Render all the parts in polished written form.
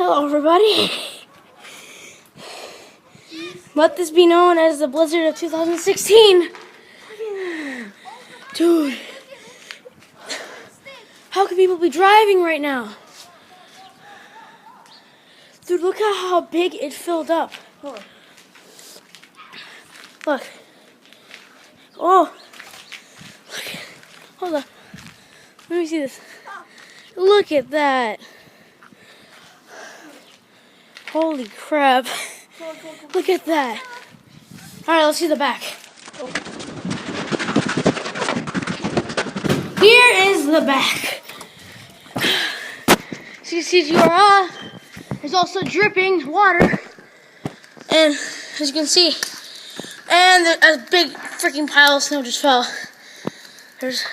Hello, everybody. Let this be known as the blizzard of 2016. Dude, how can people be driving right now? Dude, look at how big it filled up. Look. Oh. Look. Hold on. Let me see this. Look at that. Holy crap. Look at that. Alright, let's see the back. Here is the back. CCGRA. There's also dripping water. And as you can see, and a big freaking pile of snow just fell. There's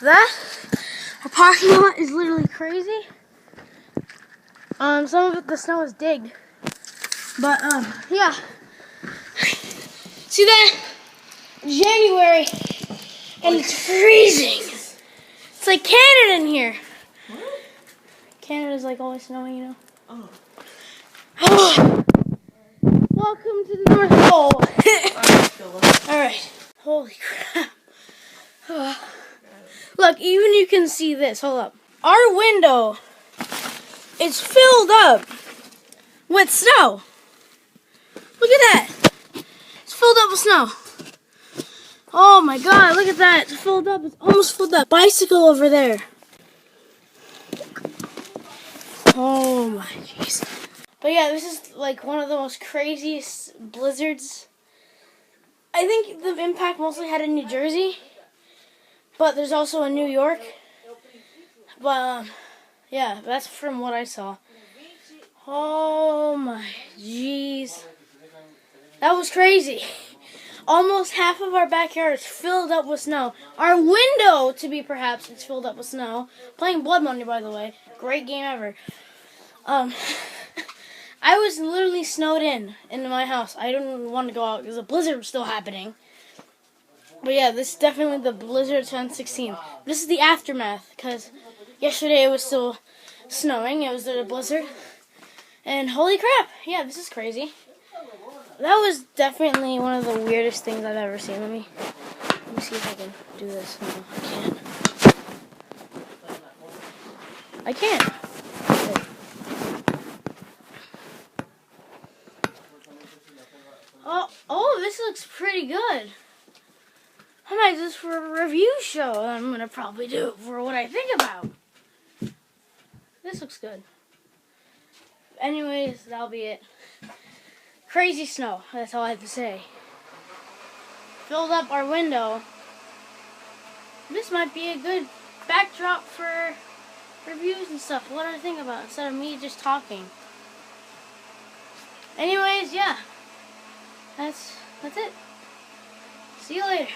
that. Our parking lot is literally crazy. Some of it, the snow is digged. But, yeah. See that? January. And it's freezing. It's like Canada in here. What? Canada's like always snowing, you know. Oh. Welcome to the North Pole. Alright. Holy crap. Look, even you can see this. Hold up. Our window is filled up with snow. Look at that. It's filled up with snow. Oh my god, look at that. It's filled up. It's almost filled up. Bicycle over there. Oh my jeez. But yeah, this is like one of the most craziest blizzards. I think the impact mostly had in New Jersey. But there's also in New York. But yeah, that's from what I saw. Oh my jeez. That was crazy. Almost half of our backyard is filled up with snow. Our window, to be perhaps, is filled up with snow. Playing Blood Money, by the way. Great game ever. I was literally snowed in my house. I didn't want to go out because the blizzard was still happening. But yeah, this is definitely the blizzard of 2016. This is the aftermath because yesterday it was still snowing. It was a blizzard. And holy crap, yeah, this is crazy. That was definitely one of the weirdest things I've ever seen. Let me see if I can do this. No, I can't. Oh, this looks pretty good. I might do this for a review show that I'm going to probably do for what I think about. This looks good. Anyways, that'll be it. Crazy snow, that's all I have to say. Filled up our window. This might be a good backdrop for reviews and stuff. What do I think about instead of me just talking? Anyways, yeah. That's it. See you later.